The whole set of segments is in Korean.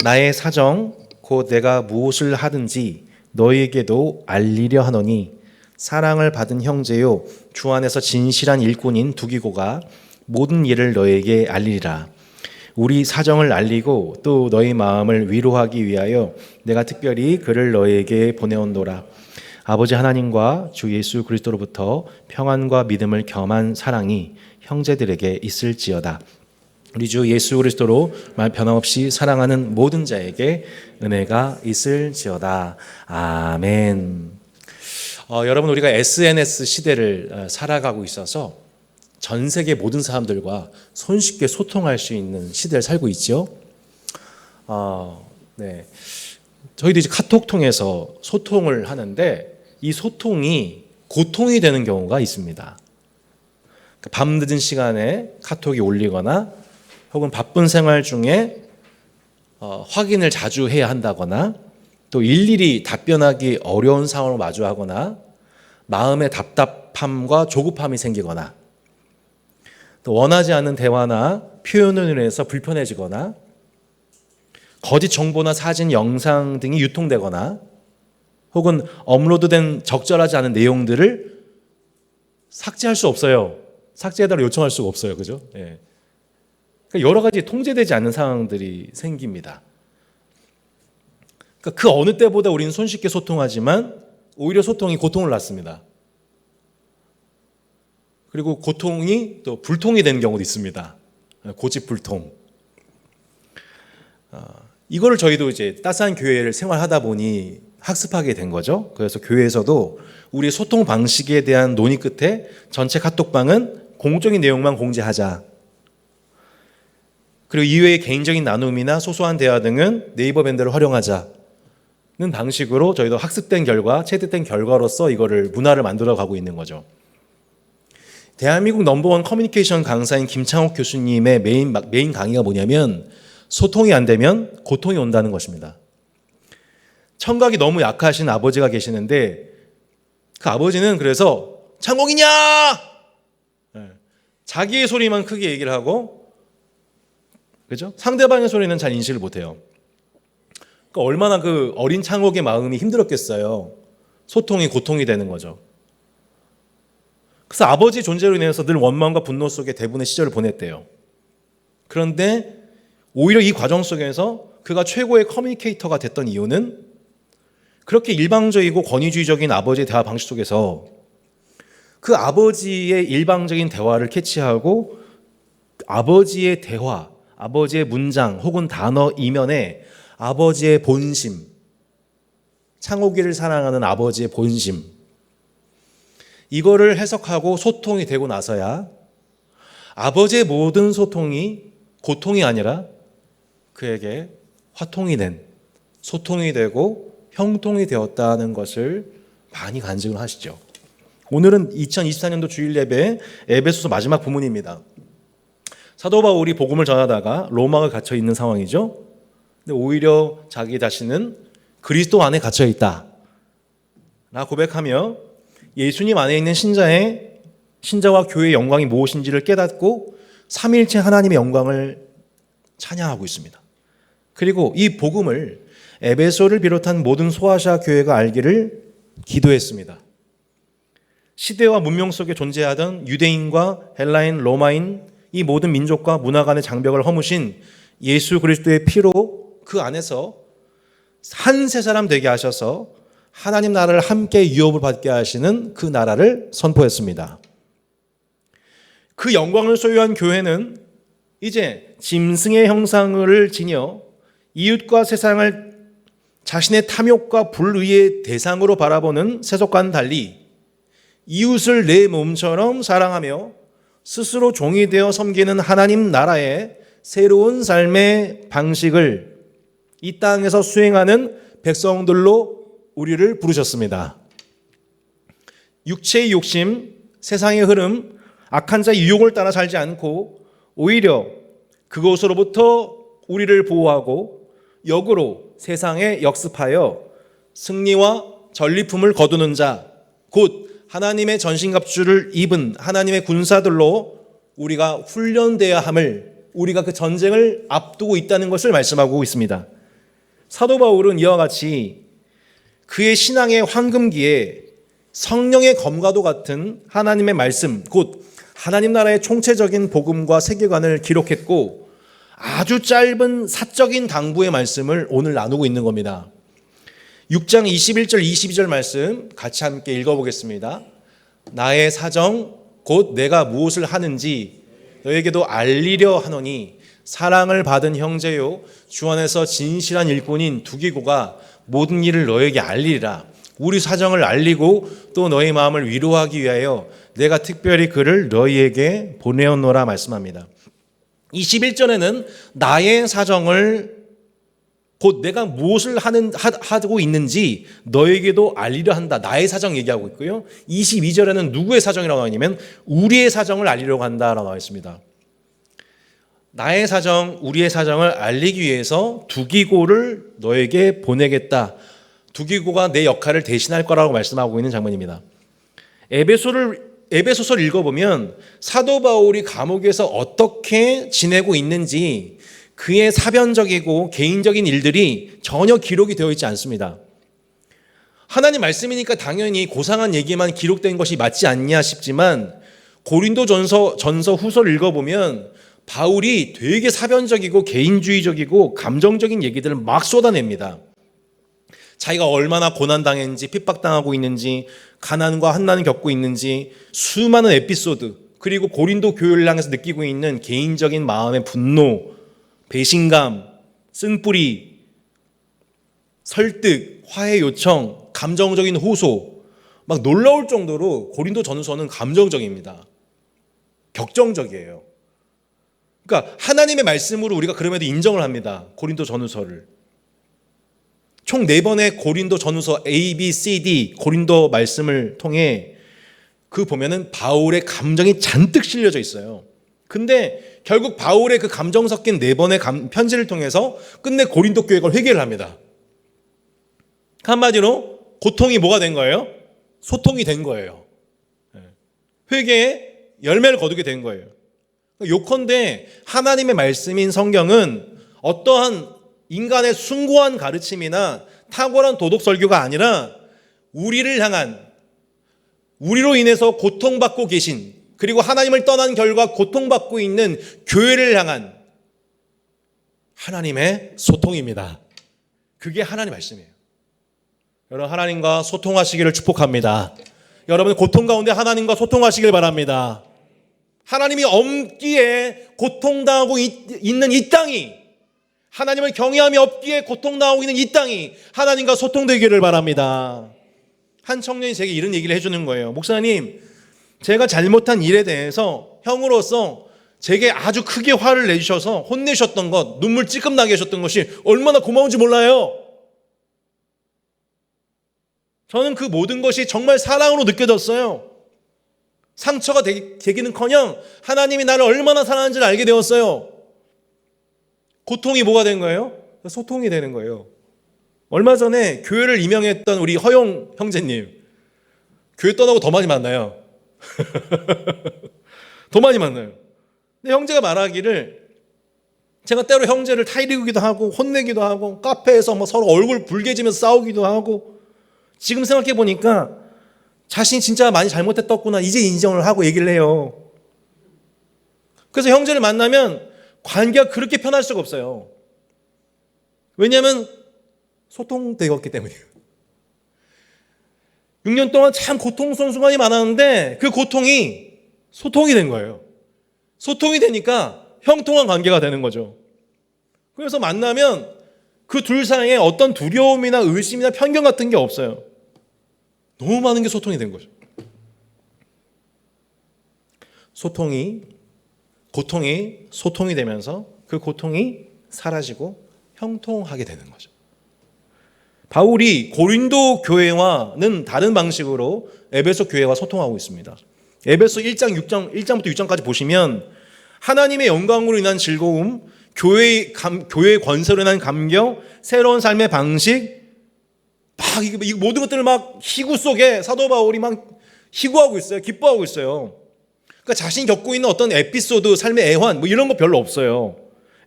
나의 사정 곧 내가 무엇을 하든지 너희에게도 알리려 하노니 사랑을 받은 형제요 주 안에서 진실한 일꾼인 두기고가 모든 일을 너희에게 알리리라. 우리 사정을 알리고 또 너희 마음을 위로하기 위하여 내가 특별히 그를 너희에게 보내온도라. 아버지 하나님과 주 예수 그리스도로부터 평안과 믿음을 겸한 사랑이 형제들에게 있을지어다. 우리 주 예수 그리스도로 변함없이 사랑하는 모든 자에게 은혜가 있을지어다. 아멘. 여러분, 우리가 SNS 시대를 살아가고 있어서 전 세계 모든 사람들과 손쉽게 소통할 수 있는 시대를 살고 있죠. 네. 저희도 이제 카톡 통해서 소통을 하는데 이 소통이 고통이 되는 경우가 있습니다. 밤늦은 시간에 카톡이 올리거나 혹은 바쁜 생활 중에 확인을 자주 해야 한다거나 또 일일이 답변하기 어려운 상황을 마주하거나 마음의 답답함과 조급함이 생기거나 또 원하지 않는 대화나 표현을 인해서 불편해지거나 거짓 정보나 사진, 영상 등이 유통되거나 혹은 업로드된 적절하지 않은 내용들을 삭제할 수 없어요. 삭제해달라고 요청할 수가 없어요. 그죠? 예. 그러니까 여러 가지 통제되지 않는 상황들이 생깁니다. 그러니까 그 어느 때보다 우리는 손쉽게 소통하지만 오히려 소통이 고통을 낳습니다. 그리고 고통이 또 불통이 되는 경우도 있습니다. 고집불통. 이거를 저희도 이제 따스한 교회를 생활하다 보니 학습하게 된 거죠. 그래서 교회에서도 우리 소통 방식에 대한 논의 끝에 전체 카톡방은 공적인 내용만 공지하자. 그리고 이외의 개인적인 나눔이나 소소한 대화 등은 네이버 밴드를 활용하자는 방식으로 저희도 학습된 결과, 체득된 결과로서 이거를 문화를 만들어 가고 있는 거죠. 대한민국 넘버원 커뮤니케이션 강사인 김창옥 교수님의 메인 강의가 뭐냐면 소통이 안 되면 고통이 온다는 것입니다. 청각이 너무 약하신 아버지가 계시는데 그 아버지는 그래서 창옥이냐? 자기의 소리만 크게 얘기를 하고 그죠? 상대방의 소리는 잘 인식을 못해요. 그러니까 얼마나 그 어린 창옥의 마음이 힘들었겠어요. 소통이 고통이 되는 거죠. 그래서 아버지 존재로 인해서 늘 원망과 분노 속에 대부분의 시절을 보냈대요. 그런데 오히려 이 과정 속에서 그가 최고의 커뮤니케이터가 됐던 이유는 그렇게 일방적이고 권위주의적인 아버지의 대화 방식 속에서 그 아버지의 일방적인 대화를 캐치하고 아버지의 대화, 아버지의 문장 혹은 단어 이면에 아버지의 본심, 창옥이를 사랑하는 아버지의 본심, 이거를 해석하고 소통이 되고 나서야 아버지의 모든 소통이 고통이 아니라 그에게 화통이 된, 소통이 되고 형통이 되었다는 것을 많이 간증을 하시죠. 오늘은 2024년도 주일 예배 에베소서 마지막 부문입니다. 사도 바울이 복음을 전하다가 로마에 갇혀 있는 상황이죠. 근데 오히려 자기 자신은 그리스도 안에 갇혀 있다 라 고백하며 예수님 안에 있는 신자와 교회의 영광이 무엇인지를 깨닫고 삼위일체 하나님의 영광을 찬양하고 있습니다. 그리고 이 복음을 에베소를 비롯한 모든 소아시아 교회가 알기를 기도했습니다. 시대와 문명 속에 존재하던 유대인과 헬라인, 로마인 이 모든 민족과 문화 간의 장벽을 허무신 예수 그리스도의 피로 그 안에서 한 세 사람 되게 하셔서 하나님 나라를 함께 유업을 받게 하시는 그 나라를 선포했습니다. 그 영광을 소유한 교회는 이제 짐승의 형상을 지녀 이웃과 세상을 자신의 탐욕과 불의의 대상으로 바라보는 세속과는 달리 이웃을 내 몸처럼 사랑하며 스스로 종이 되어 섬기는 하나님 나라의 새로운 삶의 방식을 이 땅에서 수행하는 백성들로 우리를 부르셨습니다. 육체의 욕심, 세상의 흐름, 악한 자의 유혹을 따라 살지 않고 오히려 그것으로부터 우리를 보호하고 역으로 세상에 역습하여 승리와 전리품을 거두는 자, 곧 하나님의 전신갑주를 입은 하나님의 군사들로 우리가 훈련되어야 함을, 우리가 그 전쟁을 앞두고 있다는 것을 말씀하고 있습니다. 사도 바울은 이와 같이 그의 신앙의 황금기에 성령의 검과도 같은 하나님의 말씀, 곧 하나님 나라의 총체적인 복음과 세계관을 기록했고 아주 짧은 사적인 당부의 말씀을 오늘 나누고 있는 겁니다. 6장 21절 22절 말씀 같이 함께 읽어보겠습니다. 나의 사정 곧 내가 무엇을 하는지 너에게도 알리려 하노니 사랑을 받은 형제요 주 안에서 진실한 일꾼인 두기고가 모든 일을 너에게 알리리라. 우리 사정을 알리고 또 너희 마음을 위로하기 위하여 내가 특별히 그를 너희에게 보내었노라 말씀합니다. 21절에는 나의 사정을 곧 내가 무엇을 하고 있는지 너에게도 알리려 한다. 나의 사정 얘기하고 있고요. 22절에는 누구의 사정이라고 하냐면 우리의 사정을 알리려고 한다라고 나와 있습니다. 나의 사정, 우리의 사정을 알리기 위해서 두기고를 너에게 보내겠다. 두기고가 내 역할을 대신할 거라고 말씀하고 있는 장면입니다. 에베소서를 읽어보면 사도 바울이 감옥에서 어떻게 지내고 있는지 그의 사변적이고 개인적인 일들이 전혀 기록이 되어 있지 않습니다. 하나님 말씀이니까 당연히 고상한 얘기만 기록된 것이 맞지 않냐 싶지만 고린도전서 후서를 읽어보면 바울이 되게 사변적이고 개인주의적이고 감정적인 얘기들을 막 쏟아냅니다. 자기가 얼마나 고난당했는지, 핍박당하고 있는지, 가난과 한난을 겪고 있는지 수많은 에피소드, 그리고 고린도 교회를 향해서 느끼고 있는 개인적인 마음의 분노, 배신감, 쓴뿌리, 설득, 화해 요청, 감정적인 호소, 막 놀라울 정도로 고린도 전서는 감정적입니다. 격정적이에요. 그러니까 하나님의 말씀으로 우리가 그럼에도 인정을 합니다. 고린도 전후서를. 총 4번의 고린도 전후서 A, B, C, D 고린도 말씀을 통해 그 보면은 바울의 감정이 잔뜩 실려져 있어요. 근데 결국 바울의 그 감정 섞인 4번의 편지를 통해서 끝내 고린도 교회가 회개를 합니다. 한마디로 고통이 뭐가 된 거예요? 소통이 된 거예요. 회개의 열매를 거두게 된 거예요. 요컨대 하나님의 말씀인 성경은 어떠한 인간의 숭고한 가르침이나 탁월한 도덕 설교가 아니라 우리를 향한, 우리로 인해서 고통받고 계신, 그리고 하나님을 떠난 결과 고통받고 있는 교회를 향한 하나님의 소통입니다. 그게 하나님의 말씀이에요. 여러분, 하나님과 소통하시기를 축복합니다. 여러분, 고통 가운데 하나님과 소통하시길 바랍니다. 하나님이 없기에 고통당하고 있는 이 땅이, 하나님을 경외함이 없기에 고통당하고 있는 이 땅이 하나님과 소통되기를 바랍니다. 한 청년이 제게 이런 얘기를 해주는 거예요. 목사님, 제가 잘못한 일에 대해서 형으로서 제게 아주 크게 화를 내주셔서 혼내셨던 것, 눈물 찔끔 나게 하셨던 것이 얼마나 고마운지 몰라요. 저는 그 모든 것이 정말 사랑으로 느껴졌어요. 상처가 되기는커녕 하나님이 나를 얼마나 사랑하는지를 알게 되었어요. 고통이 뭐가 된 거예요? 소통이 되는 거예요. 얼마 전에 교회를 임명했던 우리 허용 형제님, 교회 떠나고 더 많이 만나요. 더 많이 만나요. 근데 형제가 말하기를, 제가 때로 형제를 타이르기도 하고 혼내기도 하고 카페에서 뭐 서로 얼굴 붉게지면서 싸우기도 하고, 지금 생각해 보니까 자신이 진짜 많이 잘못했었구나 이제 인정을 하고 얘기를 해요. 그래서 형제를 만나면 관계가 그렇게 편할 수가 없어요. 왜냐하면 소통되었기 때문이에요. 6년 동안 참 고통스러운 순간이 많았는데 그 고통이 소통이 된 거예요. 소통이 되니까 형통한 관계가 되는 거죠. 그래서 만나면 그 둘 사이에 어떤 두려움이나 의심이나 편견 같은 게 없어요. 너무 많은 게 소통이 된 거죠. 고통이 소통이 되면서 그 고통이 사라지고 형통하게 되는 거죠. 바울이 고린도 교회와는 다른 방식으로 에베소 교회와 소통하고 있습니다. 에베소 1장부터 6장까지 보시면 하나님의 영광으로 인한 즐거움, 교회의 권세로 인한 감격, 새로운 삶의 방식, 막 이 모든 것들을 막 희구 속에 사도 바울이 막 희구하고 있어요. 기뻐하고 있어요. 그러니까 자신이 겪고 있는 어떤 에피소드, 삶의 애환 뭐 이런 거 별로 없어요.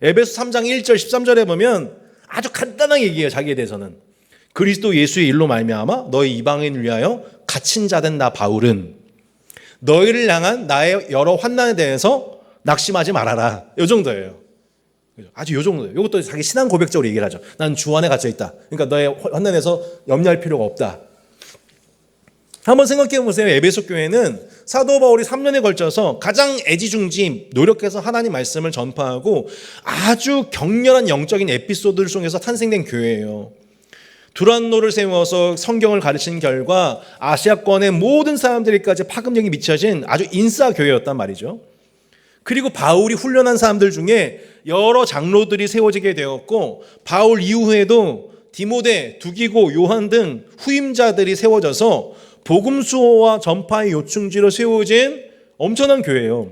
에베소 3장 1절 13절에 보면 아주 간단하게 얘기해요. 자기에 대해서는. 그리스도 예수의 일로 말미암아 너희 이방인을 위하여 갇힌 자된 나 바울은 너희를 향한 나의 여러 환난에 대해서 낙심하지 말아라. 이 정도예요. 아주 이 정도예요. 이것도 자기 신앙 고백적으로 얘기를 하죠. 난 주 안에 갇혀 있다. 그러니까 너의 환난에서 염려할 필요가 없다. 한번 생각해 보세요. 에베소 교회는 사도 바울이 3년에 걸쳐서 가장 애지중지 노력해서 하나님 말씀을 전파하고 아주 격렬한 영적인 에피소드를 통해서 탄생된 교회예요. 두란노를 세워서 성경을 가르친 결과 아시아권의 모든 사람들에게까지 파급력이 미쳐진 아주 인싸 교회였단 말이죠. 그리고 바울이 훈련한 사람들 중에 여러 장로들이 세워지게 되었고 바울 이후에도 디모데, 두기고, 요한 등 후임자들이 세워져서 복음 수호와 전파의 요충지로 세워진 엄청난 교회예요.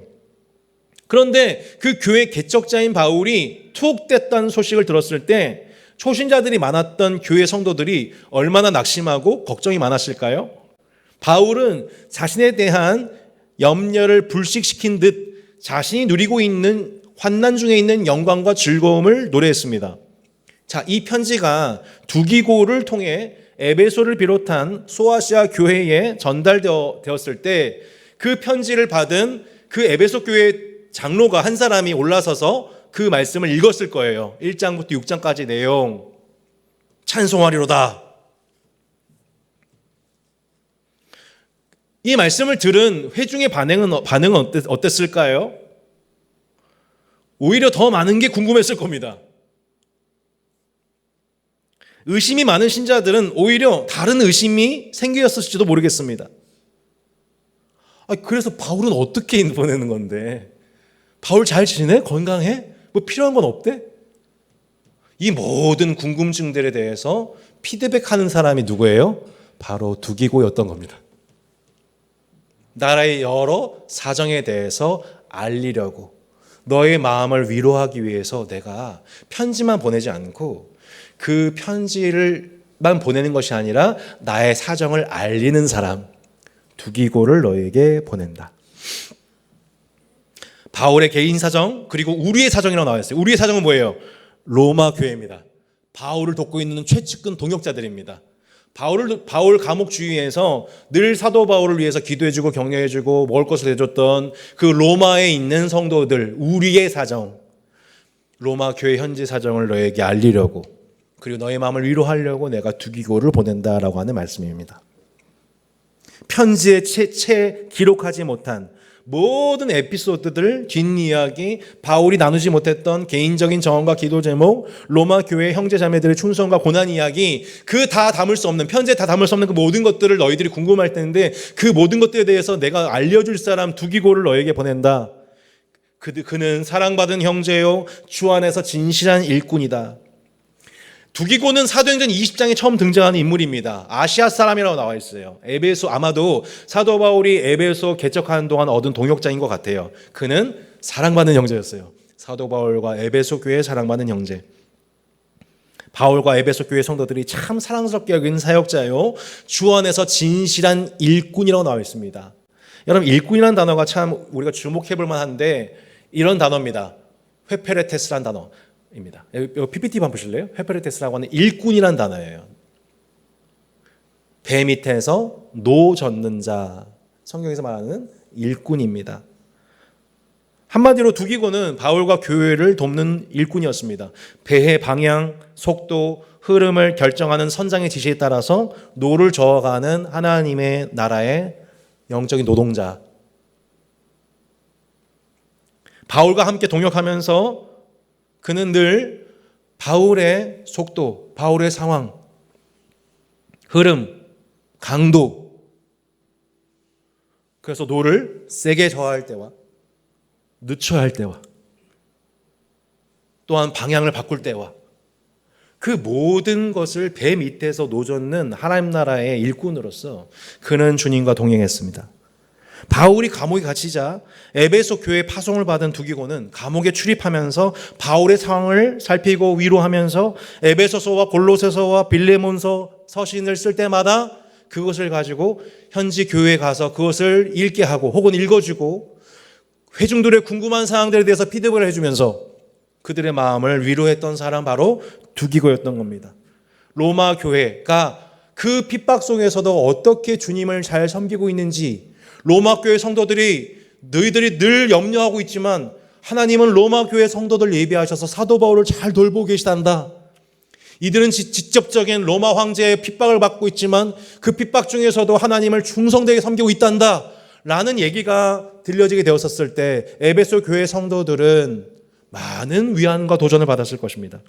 그런데 그 교회 개척자인 바울이 투옥됐다는 소식을 들었을 때 초신자들이 많았던 교회 성도들이 얼마나 낙심하고 걱정이 많았을까요? 바울은 자신에 대한 염려를 불식시킨 듯 자신이 누리고 있는 환난 중에 있는 영광과 즐거움을 노래했습니다. 자, 이 편지가 두기고를 통해 에베소를 비롯한 소아시아 교회에 전달되었을 때 그 편지를 받은 그 에베소 교회 장로가 한 사람이 올라서서 그 말씀을 읽었을 거예요. 1장부터 6장까지 내용. 찬송하리로다. 이 말씀을 들은 회중의 반응은 어땠을까요? 오히려 더 많은 게 궁금했을 겁니다. 의심이 많은 신자들은 오히려 다른 의심이 생겼을지도 모르겠습니다. 그래서 바울은 어떻게 보내는 건데? 바울 잘 지내? 건강해? 뭐 필요한 건 없대? 이 모든 궁금증들에 대해서 피드백하는 사람이 누구예요? 바로 두기고였던 겁니다. 나라의 여러 사정에 대해서 알리려고 너의 마음을 위로하기 위해서 내가 편지만 보내지 않고 그 편지를만 보내는 것이 아니라 나의 사정을 알리는 사람 두기고를 너에게 보낸다. 바울의 개인 사정 그리고 우리의 사정이라고 나와 있어요. 우리의 사정은 뭐예요? 로마 교회입니다. 바울을 돕고 있는 최측근 동역자들입니다. 바울 감옥 주위에서 늘 사도 바울을 위해서 기도해주고 격려해주고 먹을 것을 해줬던 그 로마에 있는 성도들, 우리의 사정, 로마 교회 현지 사정을 너에게 알리려고 그리고 너의 마음을 위로하려고 내가 두기고를 보낸다라고 하는 말씀입니다. 편지에 채 기록하지 못한 모든 에피소드들, 뒷이야기, 바울이 나누지 못했던 개인적인 정언과 기도 제목, 로마 교회 형제 자매들의 충성과 고난 이야기, 그 다 담을 수 없는, 편지에 다 담을 수 없는 그 모든 것들을 너희들이 궁금할 텐데 그 모든 것들에 대해서 내가 알려줄 사람 두기고를 너에게 보낸다. 그는 사랑받은 형제요 주 안에서 진실한 일꾼이다. 두기고는 사도행전 20장에 처음 등장하는 인물입니다. 아시아 사람이라고 나와 있어요. 에베소, 아마도 사도 바울이 에베소 개척하는 동안 얻은 동역자인 것 같아요. 그는 사랑받는 형제였어요. 사도 바울과 에베소 교회의 사랑받는 형제. 바울과 에베소 교회 성도들이 참 사랑스럽게 여긴 사역자요 주 안에서 진실한 일꾼이라고 나와 있습니다. 여러분, 일꾼이라는 단어가 참 우리가 주목해 볼 만한데 이런 단어입니다. 회페레테스라는 단어 입니다. PPT 한번 보실래요? 헤페레테스라고 하는 일꾼이란 단어예요. 배 밑에서 노 젓는 자, 성경에서 말하는 일꾼입니다. 한마디로 두기고는 바울과 교회를 돕는 일꾼이었습니다. 배의 방향, 속도, 흐름을 결정하는 선장의 지시에 따라서 노를 저어가는 하나님의 나라의 영적인 노동자. 바울과 함께 동역하면서 그는 늘 바울의 속도, 바울의 상황, 흐름, 강도, 그래서 노를 세게 저어할 때와 늦춰야 할 때와 또한 방향을 바꿀 때와 그 모든 것을 배 밑에서 노젓는 하나님 나라의 일꾼으로서 그는 주님과 동행했습니다. 바울이 감옥에 갇히자 에베소 교회 파송을 받은 두기고는 감옥에 출입하면서 바울의 상황을 살피고 위로하면서 에베소서와 골로새서와 빌레몬서 서신을 쓸 때마다 그것을 가지고 현지 교회에 가서 그것을 읽게 하고 혹은 읽어주고 회중들의 궁금한 사항들에 대해서 피드백을 해주면서 그들의 마음을 위로했던 사람 바로 두기고였던 겁니다. 로마 교회가 그 핍박 속에서도 어떻게 주님을 잘 섬기고 있는지, 로마 교회 성도들이 너희들이 늘 염려하고 있지만 하나님은 로마 교회 성도들 예비하셔서 사도 바울을 잘 돌보고 계시단다. 이들은 직접적인 로마 황제의 핍박을 받고 있지만 그 핍박 중에서도 하나님을 충성되게 섬기고 있단다 라는 얘기가 들려지게 되었을 때 에베소 교회 성도들은 많은 위안과 도전을 받았을 것입니다.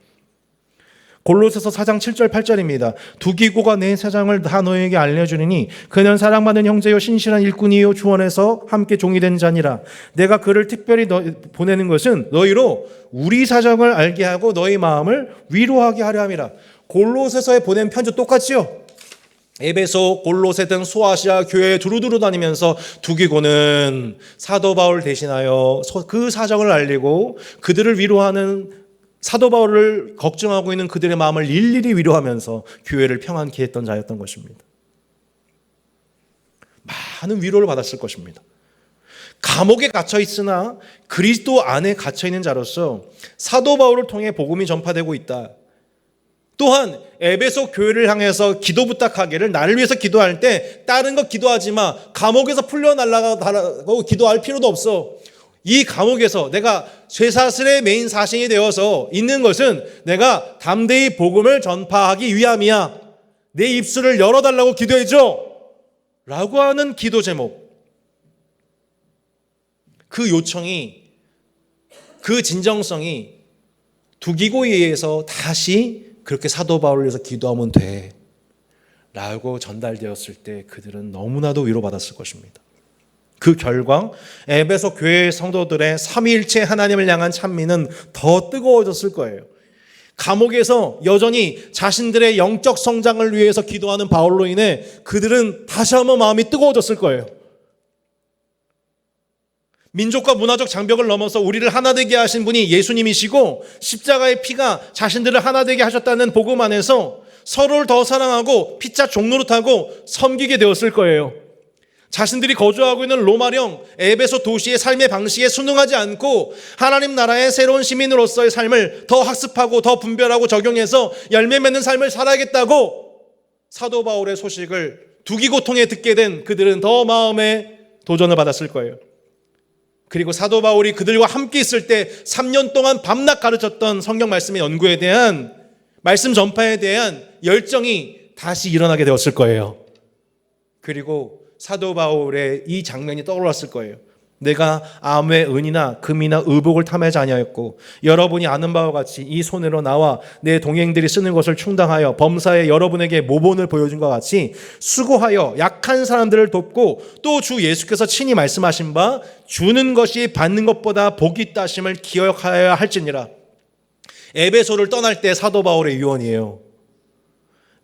골로새서 4장 7절 8절입니다. 두기고가 내 사장을 다 너에게 알려주리니 그는 사랑받는 형제요 신실한 일꾼이요 주 안에서 함께 종이 된 자니라. 내가 그를 특별히 보내는 것은 너희로 우리 사정을 알게 하고 너희 마음을 위로하게 하려 함이라. 골로새서에 보낸 편지 똑같지요. 에베소, 골로새 등 소아시아 교회에 두루두루 다니면서 두기고는 사도 바울 대신하여 그 사정을 알리고 그들을 위로하는, 사도 바울을 걱정하고 있는 그들의 마음을 일일이 위로하면서 교회를 평안케 했던 자였던 것입니다. 많은 위로를 받았을 것입니다. 감옥에 갇혀 있으나 그리스도 안에 갇혀 있는 자로서 사도 바울을 통해 복음이 전파되고 있다. 또한 에베소 교회를 향해서 기도 부탁하기를, 나를 위해서 기도할 때 다른 거 기도하지 마. 감옥에서 풀려나가고 기도할 필요도 없어. 이 감옥에서 내가 쇠사슬의 메인 사신이 되어서 있는 것은 내가 담대히 복음을 전파하기 위함이야. 내 입술을 열어달라고 기도해줘 라고 하는 기도 제목, 그 요청이, 그 진정성이 두기고에 의해서 다시 그렇게 사도 바울을 위해서 기도하면 돼 라고 전달되었을 때 그들은 너무나도 위로받았을 것입니다. 그 결과 에베소 교회 성도들의 삼위일체 하나님을 향한 찬미는 더 뜨거워졌을 거예요. 감옥에서 여전히 자신들의 영적 성장을 위해서 기도하는 바울로 인해 그들은 다시 한번 마음이 뜨거워졌을 거예요. 민족과 문화적 장벽을 넘어서 우리를 하나 되게 하신 분이 예수님이시고 십자가의 피가 자신들을 하나 되게 하셨다는 복음 안에서 서로를 더 사랑하고 피차 종노릇하고 섬기게 되었을 거예요. 자신들이 거주하고 있는 로마령 에베소 도시의 삶의 방식에 순응하지 않고 하나님 나라의 새로운 시민으로서의 삶을 더 학습하고 더 분별하고 적용해서 열매 맺는 삶을 살아야겠다고 사도 바울의 소식을 두기고통에 듣게 된 그들은 더 마음에 도전을 받았을 거예요. 그리고 사도 바울이 그들과 함께 있을 때 3년 동안 밤낮 가르쳤던 성경 말씀의 연구에 대한, 말씀 전파에 대한 열정이 다시 일어나게 되었을 거예요. 그리고 사도 바울의 이 장면이 떠올랐을 거예요. 내가 암의 은이나 금이나 의복을 탐하지 아니하였고 여러분이 아는 바와 같이 이 손으로 나와 내 동행들이 쓰는 것을 충당하여 범사에 여러분에게 모본을 보여준 것 같이 수고하여 약한 사람들을 돕고 또 주 예수께서 친히 말씀하신 바 주는 것이 받는 것보다 복이 있다 하심을 기억하여야 할지니라. 에베소를 떠날 때 사도 바울의 유언이에요.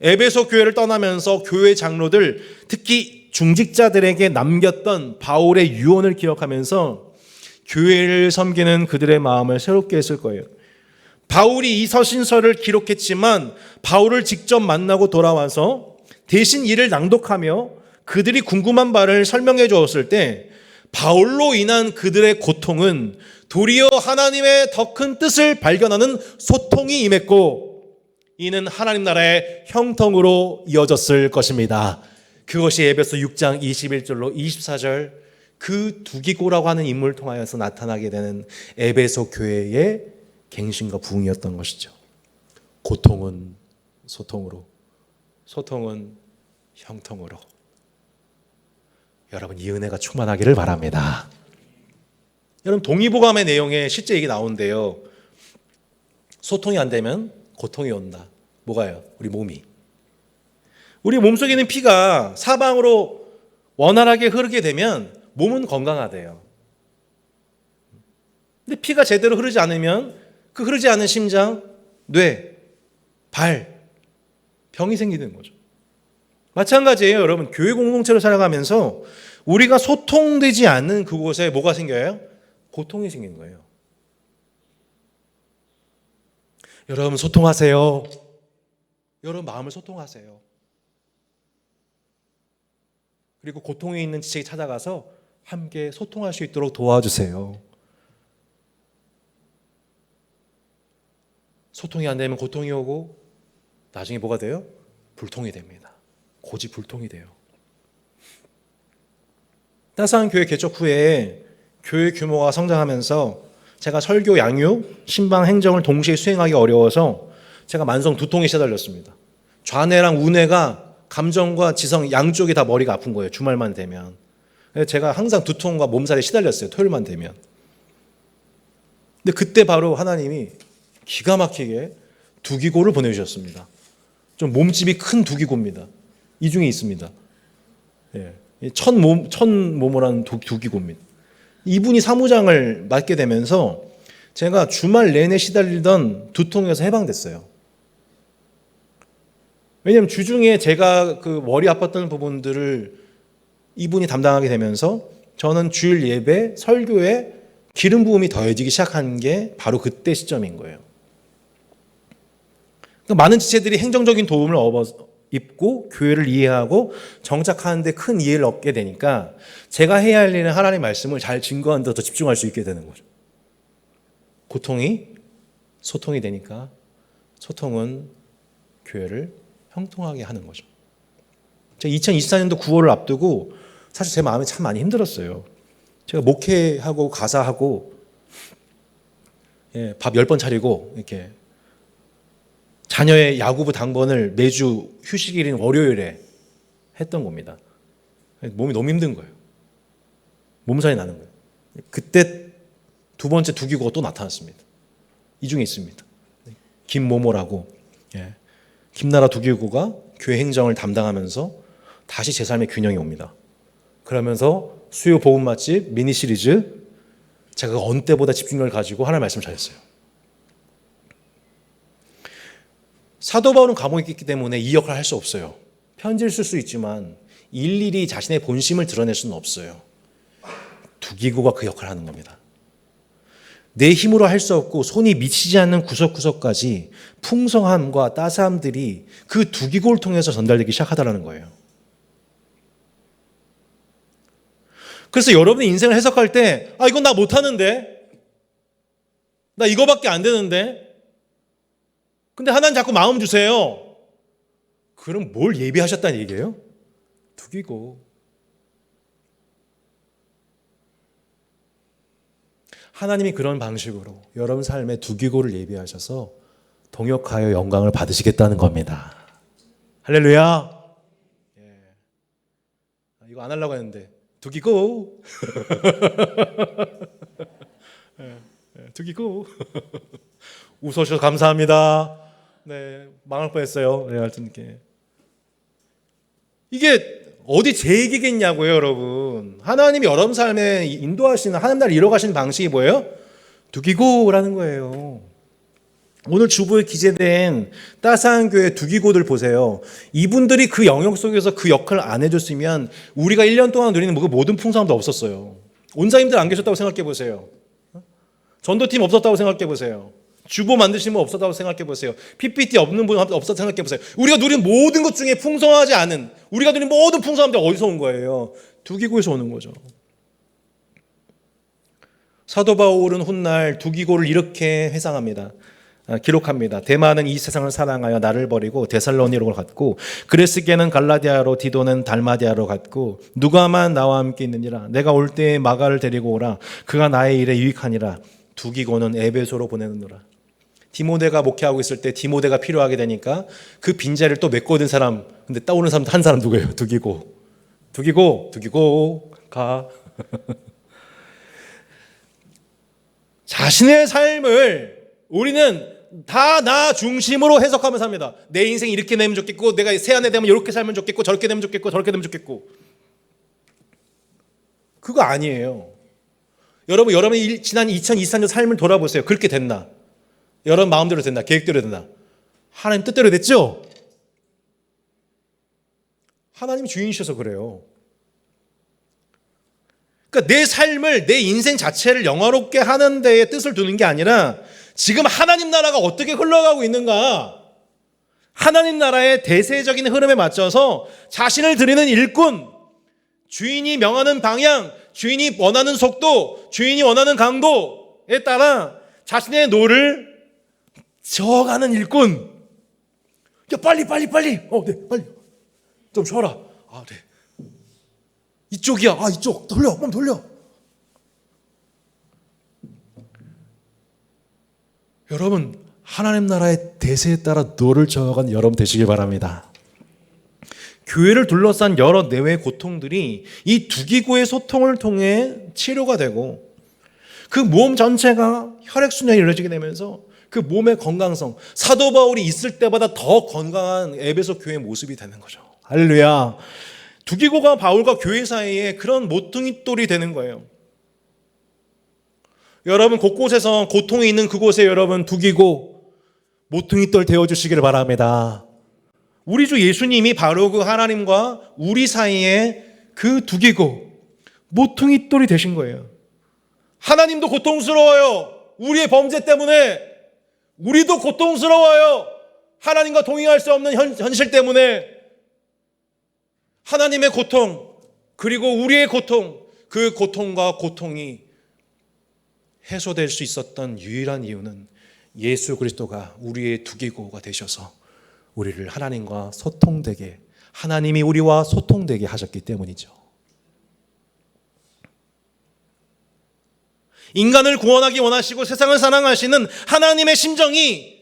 에베소 교회를 떠나면서 교회 장로들, 특히 중직자들에게 남겼던 바울의 유언을 기억하면서 교회를 섬기는 그들의 마음을 새롭게 했을 거예요. 바울이 이 서신서를 기록했지만 바울을 직접 만나고 돌아와서 대신 이를 낭독하며 그들이 궁금한 바를 설명해 주었을 때 바울로 인한 그들의 고통은 도리어 하나님의 더 큰 뜻을 발견하는 소통이 임했고 이는 하나님 나라의 형통으로 이어졌을 것입니다. 그것이 에베소 6장 21절로 24절 그 두기고라고 하는 인물을 통하여서 나타나게 되는 에베소 교회의 갱신과 부흥이었던 것이죠. 고통은 소통으로, 소통은 형통으로. 여러분 이 은혜가 충만하기를 바랍니다. 여러분 동의보감의 내용에 실제 얘기 나오는데요. 소통이 안 되면 고통이 온다. 뭐가요? 우리 몸이. 우리 몸속에 있는 피가 사방으로 원활하게 흐르게 되면 몸은 건강하대요. 근데 피가 제대로 흐르지 않으면 그 흐르지 않은 심장, 뇌, 발, 병이 생기는 거죠. 마찬가지예요. 여러분 교회 공동체로 살아가면서 우리가 소통되지 않는 그곳에 뭐가 생겨요? 고통이 생기는 거예요. 여러분 소통하세요. 여러분 마음을 소통하세요. 그리고 고통에 있는 지체에 찾아가서 함께 소통할 수 있도록 도와주세요. 소통이 안 되면 고통이 오고 나중에 뭐가 돼요? 불통이 됩니다. 고집불통이 돼요. 따스한 교회 개척 후에 교회 규모가 성장하면서 제가 설교, 양육, 신방, 행정을 동시에 수행하기 어려워서 제가 만성 두통에 시달렸습니다. 좌뇌랑 우뇌가 감정과 지성 양쪽이 다 머리가 아픈 거예요. 주말만 되면. 제가 항상 두통과 몸살에 시달렸어요. 토요일만 되면. 근데 그때 바로 하나님이 기가 막히게 두기고를 보내주셨습니다. 좀 몸집이 큰 두기고입니다. 이 중에 있습니다. 예. 천모모라는 두기고입니다. 이분이 사무장을 맡게 되면서 제가 주말 내내 시달리던 두통에서 해방됐어요. 왜냐하면 주중에 제가 그 머리 아팠던 부분들을 이분이 담당하게 되면서 저는 주일 예배, 설교에 기름 부음이 더해지기 시작한 게 바로 그때 시점인 거예요. 그러니까 많은 지체들이 행정적인 도움을 입고 교회를 이해하고 정착하는 데 큰 이해를 얻게 되니까 제가 해야 할 일은 하나님의 말씀을 잘 증거하는 데 더 집중할 수 있게 되는 거죠. 고통이 소통이 되니까 소통은 교회를 형통하게 하는 거죠. 제가 2024년도 9월을 앞두고 사실 제 마음이 참 많이 힘들었어요. 제가 목회하고 가사하고 밥 10번 차리고 이렇게 자녀의 야구부 당번을 매주 휴식일인 월요일에 했던 겁니다. 몸이 너무 힘든 거예요. 몸살이 나는 거예요. 그때 두 번째 두기고가 또 나타났습니다. 이 중에 있습니다. 김모모라고 김나라 두기고가 교회 행정을 담당하면서 다시 제 삶의 균형이 옵니다. 그러면서 수요 복음 맛집 미니 시리즈 제가 그 어느 때보다 집중력을 가지고 하나님의 말씀을 잘했어요. 사도 바울은 감옥에 있기 때문에 이 역할을 할 수 없어요. 편지를 쓸 수 있지만 일일이 자신의 본심을 드러낼 수는 없어요. 두기고가 그 역할을 하는 겁니다. 내 힘으로 할 수 없고 손이 미치지 않는 구석구석까지 풍성함과 따스함들이 그 두기고를 통해서 전달되기 시작하다라는 거예요. 그래서 여러분의 인생을 해석할 때 이건 나 못하는데, 나 이거밖에 안 되는데, 근데 하나님 자꾸 마음 주세요. 그럼 뭘 예비하셨다는 얘기예요? 두기고. 하나님이 그런 방식으로 여러분 삶에 두기고를 예비하셔서 동역하여 영광을 받으시겠다는 겁니다. 할렐루야. 이거 안 하려고 했는데 두기고. 두기고. 웃어주셔서 감사합니다. 네, 망할 뻔했어요. 네, 하여튼 이게 어디 제 얘기겠냐고요, 여러분. 하나님이 여러분 삶에 인도하시는, 하나님 나라를 이뤄가시는 방식이 뭐예요? 두기고라는 거예요. 오늘 주보에 기재된 따스한 교회 두기고들 보세요. 이분들이 그 영역 속에서 그 역할을 안 해줬으면 우리가 1년 동안 누리는 모든 풍성함도 없었어요. 원장님들 안 계셨다고 생각해 보세요. 전도팀 없었다고 생각해 보세요. 주보 만드신 분 없었다고 생각해 보세요. PPT 없는 분 없었다고 생각해 보세요. 우리가 누린 모든 것 중에 풍성하지 않은, 우리가 누린 모든 풍성함들 어디서 온 거예요? 두기고에서 오는 거죠. 사도 바울은 훗날 두기고를 이렇게 회상합니다. 기록합니다. 데마는 이 세상을 사랑하여 나를 버리고 데살로니로 갔고, 그레스게는 갈라디아로, 디도는 달마디아로 갔고, 누가만 나와 함께 있느니라. 내가 올 때에 마가를 데리고 오라. 그가 나의 일에 유익하니라. 두기고는 에베소로 보내느니라. 디모데가 목회하고 있을 때 디모데가 필요하게 되니까 그 빈자리를 또 메꿔든 사람, 근데 떠오르는 사람 한 사람 누구예요? 두기고 가. 자신의 삶을 우리는 다 나 중심으로 해석하면서 삽니다. 내 인생이 이렇게 되면 좋겠고, 내가 새안에 되면 이렇게 살면 좋겠고, 저렇게 되면 좋겠고, 저렇게 되면 좋겠고. 그거 아니에요. 여러분이 지난 2024년 삶을 돌아보세요. 그렇게 됐나? 여러분 마음대로 됐나? 계획대로 됐나? 하나님 뜻대로 됐죠? 하나님이 주인이셔서 그래요. 그러니까 내 삶을, 내 인생 자체를 영화롭게 하는 데에 뜻을 두는 게 아니라 지금 하나님 나라가 어떻게 흘러가고 있는가, 하나님 나라의 대세적인 흐름에 맞춰서 자신을 드리는 일꾼, 주인이 명하는 방향, 주인이 원하는 속도, 주인이 원하는 강도에 따라 자신의 노를 저어가는 일꾼. 야, 빨리. 네, 빨리. 좀 쉬어라. 네. 이쪽이야. 이쪽. 몸 돌려. 여러분, 하나님 나라의 대세에 따라 노를 저어간 여러분 되시길 바랍니다. 교회를 둘러싼 여러 내외 고통들이 이 두기고의 소통을 통해 치료가 되고 그 몸 전체가 혈액순환이 이루어지게 되면서 그 몸의 건강성, 사도 바울이 있을 때보다 더 건강한 에베소 교회의 모습이 되는 거죠. 할렐루야. 두기고가 바울과 교회 사이에 그런 모퉁이돌이 되는 거예요. 여러분 곳곳에서 고통이 있는 그곳에 여러분 두기고 모퉁이돌 되어주시기를 바랍니다. 우리 주 예수님이 바로 그 하나님과 우리 사이에 그 두기고 모퉁이돌이 되신 거예요. 하나님도 고통스러워요. 우리의 범죄 때문에 우리도 고통스러워요. 하나님과 동행할 수 없는 현실 때문에 하나님의 고통 그리고 우리의 고통, 그 고통과 고통이 해소될 수 있었던 유일한 이유는 예수 그리스도가 우리의 두기고가 되셔서 우리를 하나님과 소통되게, 하나님이 우리와 소통되게 하셨기 때문이죠. 인간을 구원하기 원하시고 세상을 사랑하시는 하나님의 심정이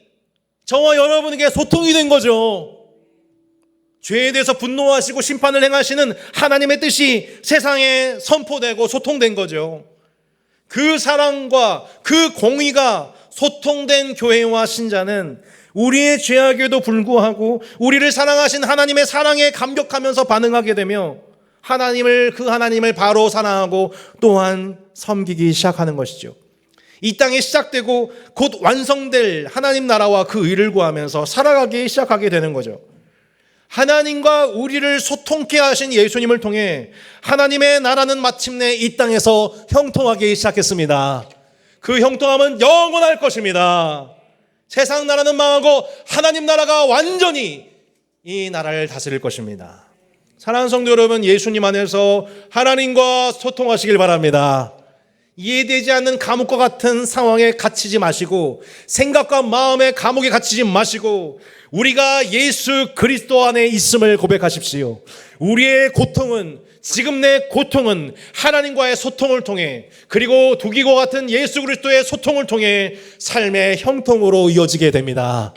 저와 여러분에게 소통이 된 거죠. 죄에 대해서 분노하시고 심판을 행하시는 하나님의 뜻이 세상에 선포되고 소통된 거죠. 그 사랑과 그 공의가 소통된 교회와 신자는 우리의 죄악에도 불구하고 우리를 사랑하신 하나님의 사랑에 감격하면서 반응하게 되며 그 하나님을 바로 사랑하고 또한 섬기기 시작하는 것이죠. 이 땅에 시작되고 곧 완성될 하나님 나라와 그 의를 구하면서 살아가기 시작하게 되는 거죠. 하나님과 우리를 소통케 하신 예수님을 통해 하나님의 나라는 마침내 이 땅에서 형통하기 시작했습니다. 그 형통함은 영원할 것입니다. 세상 나라는 망하고 하나님 나라가 완전히 이 나라를 다스릴 것입니다. 사랑하는 성도 여러분, 예수님 안에서 하나님과 소통하시길 바랍니다. 이해되지 않는 감옥과 같은 상황에 갇히지 마시고 생각과 마음의 감옥에 갇히지 마시고 우리가 예수 그리스도 안에 있음을 고백하십시오. 우리의 고통은, 지금 내 고통은 하나님과의 소통을 통해 그리고 두기고 같은 예수 그리스도의 소통을 통해 삶의 형통으로 이어지게 됩니다.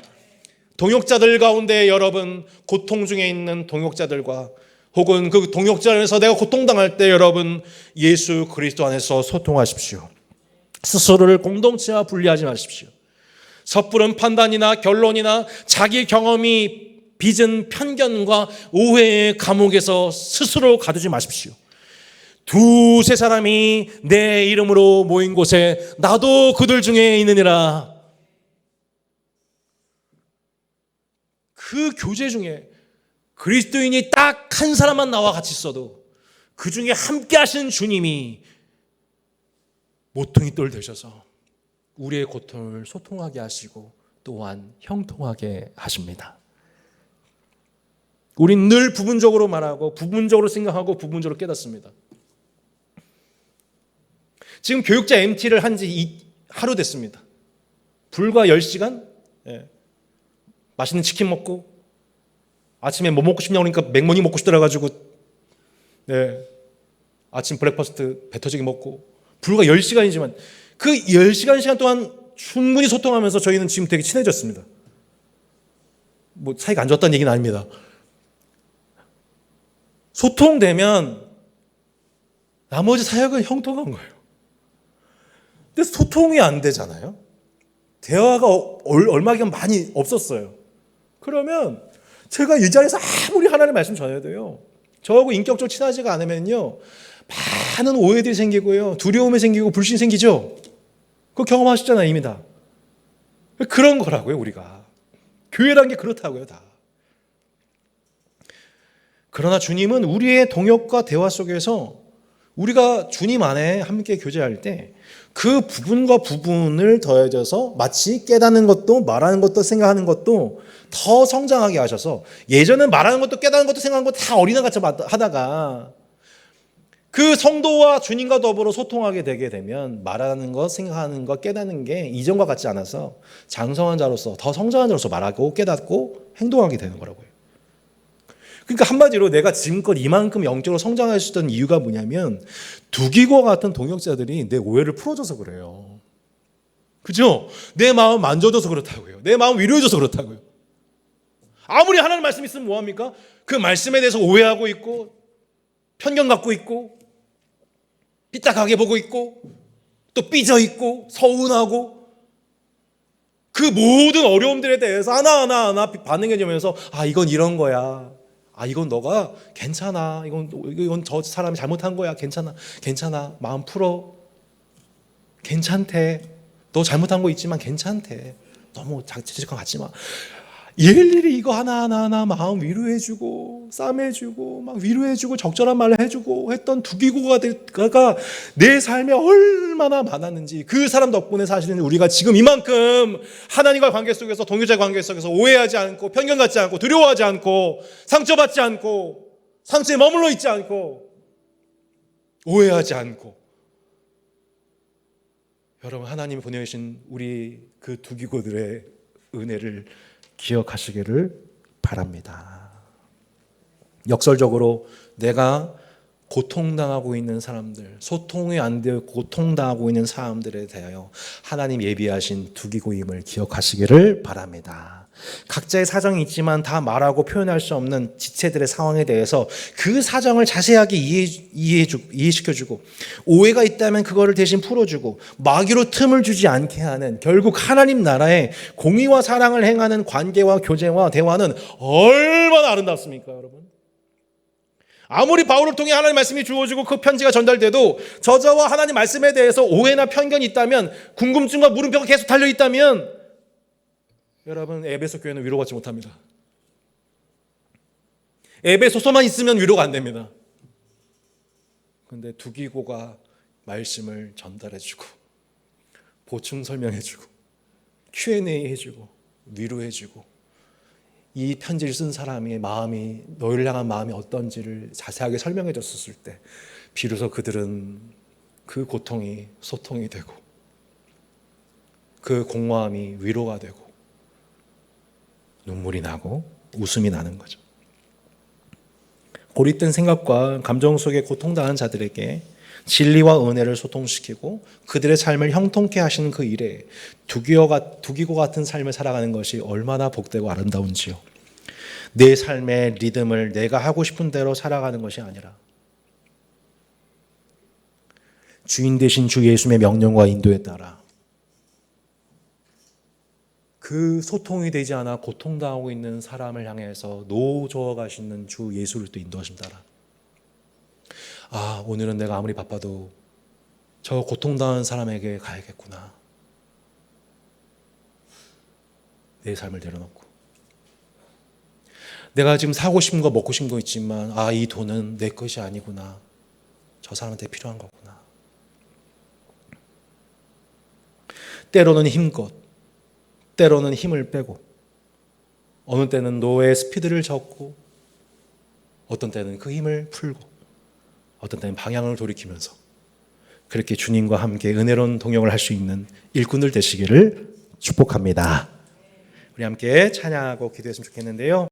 동역자들 가운데 여러분, 고통 중에 있는 동역자들과 혹은 그 동역자에서 내가 고통당할 때 여러분 예수 그리스도 안에서 소통하십시오. 스스로를 공동체와 분리하지 마십시오. 섣부른 판단이나 결론이나 자기 경험이 빚은 편견과 오해의 감옥에서 스스로 가두지 마십시오. 두세 사람이 내 이름으로 모인 곳에 나도 그들 중에 있느니라. 그 교제 중에 그리스도인이 딱 한 사람만 나와 같이 있어도 그 중에 함께 하신 주님이 모퉁이돌 되셔서 우리의 고통을 소통하게 하시고 또한 형통하게 하십니다. 우린 늘 부분적으로 말하고 부분적으로 생각하고 부분적으로 깨닫습니다. 지금 교육자 MT를 한 지 하루 됐습니다. 불과 10시간? 맛있는 치킨 먹고 아침에 뭐 먹고 싶냐고 그러니까 맥모니 먹고 싶더라 가지고 아침 브렉퍼스트 배 터지게 먹고 불과 10시간이지만 그 10시간 동안 충분히 소통하면서 저희는 지금 되게 친해졌습니다. 뭐 사이가 안 좋았다는 얘기는 아닙니다. 소통되면 나머지 사역은 형통한 거예요. 근데 소통이 안 되잖아요. 대화가 얼마나 많이 없었어요. 그러면 제가 이 자리에서 아무리 하나님의 말씀 전해도요, 저하고 인격적으로 친하지가 않으면요 많은 오해들이 생기고요, 두려움이 생기고 불신이 생기죠. 그거 경험하셨잖아요, 이미 다. 그런 거라고요, 우리가. 교회라는 게 그렇다고요, 다. 그러나 주님은 우리의 동역과 대화 속에서 우리가 주님 안에 함께 교제할 때 그 부분과 부분을 더해져서 마치 깨닫는 것도 말하는 것도 생각하는 것도 더 성장하게 하셔서, 예전에 말하는 것도 깨닫는 것도 생각하는 것도 다 어린아이같이 하다가 그 성도와 주님과 더불어 소통하게 되게 되면 말하는 것, 생각하는 것, 깨닫는 게 이전과 같지 않아서 장성한 자로서, 더 성장한 자로서 말하고 깨닫고 행동하게 되는 거라고요. 그러니까 한마디로 내가 지금껏 이만큼 영적으로 성장할 수 있던 이유가 뭐냐면 두기과 같은 동역자들이 내 오해를 풀어줘서 그래요. 그죠? 내 마음 만져줘서 그렇다고요. 내 마음 위로해줘서 그렇다고요. 아무리 하나님 말씀 있으면 뭐합니까? 그 말씀에 대해서 오해하고 있고 편견 갖고 있고 삐딱하게 보고 있고 또 삐져 있고 서운하고 그 모든 어려움들에 대해서 하나하나 반응해 주면서 이건 이런 거야. 이건 너가 괜찮아. 이건 저 사람이 잘못한 거야. 괜찮아. 마음 풀어. 괜찮대. 너 잘못한 거 있지만 괜찮대. 너무 자책감 갖지 마. 일일이 이거 하나하나 마음 위로해주고 싸매주고 막 위로해주고 적절한 말을 해주고 했던 두기고가 내 삶에 얼마나 많았는지 그 사람 덕분에 사실은 우리가 지금 이만큼 하나님과 관계 속에서 동료자 관계 속에서 오해하지 않고 편견 갖지 않고 두려워하지 않고 상처받지 않고 상처에 머물러 있지 않고 오해하지 않고 여러분 하나님이 보내주신 우리 그 두기고들의 은혜를 기억하시기를 바랍니다. 역설적으로 내가 고통당하고 있는 사람들, 소통이 안 되어 고통당하고 있는 사람들에 대하여 하나님 예비하신 두기고임을 기억하시기를 바랍니다. 각자의 사정이 있지만 다 말하고 표현할 수 없는 지체들의 상황에 대해서 그 사정을 자세하게 이해시켜주고 오해가 있다면 그거를 대신 풀어주고 마귀로 틈을 주지 않게 하는 결국 하나님 나라의 공의와 사랑을 행하는 관계와 교제와 대화는 얼마나 아름답습니까, 여러분? 아무리 바울을 통해 하나님 말씀이 주어지고 그 편지가 전달돼도 저자와 하나님 말씀에 대해서 오해나 편견이 있다면 궁금증과 물음표가 계속 달려있다면 여러분 에베소 교회는 위로받지 못합니다. 에베소서만 있으면 위로가 안 됩니다. 그런데 두기고가 말씀을 전달해주고 보충 설명해주고 Q&A 해주고 위로해주고 이 편지를 쓴 사람의 마음이 너희를 향한 마음이 어떤지를 자세하게 설명해 줬었을 때 비로소 그들은 그 고통이 소통이 되고 그 공허함이 위로가 되고 눈물이 나고 웃음이 나는 거죠. 고립된 생각과 감정 속에 고통당한 자들에게 진리와 은혜를 소통시키고 그들의 삶을 형통케 하시는 그 일에 두기고 같은 삶을 살아가는 것이 얼마나 복되고 아름다운지요. 내 삶의 리듬을 내가 하고 싶은 대로 살아가는 것이 아니라 주인 되신 주 예수님의 명령과 인도에 따라 그 소통이 되지 않아 고통당하고 있는 사람을 향해서 노저어 가시는 주 예수를 또 인도하심 따라 오늘은 내가 아무리 바빠도 저 고통당한 사람에게 가야겠구나. 내 삶을 내려놓고 내가 지금 사고 싶은 거 먹고 싶은 거 있지만 이 돈은 내 것이 아니구나. 저 사람한테 필요한 거구나. 때로는 힘껏 때로는 힘을 빼고 어느 때는 노의 스피드를 젓고 어떤 때는 그 힘을 풀고 어떤 때는 방향을 돌이키면서 그렇게 주님과 함께 은혜로운 동역을 할 수 있는 일꾼들 되시기를 축복합니다. 우리 함께 찬양하고 기도했으면 좋겠는데요.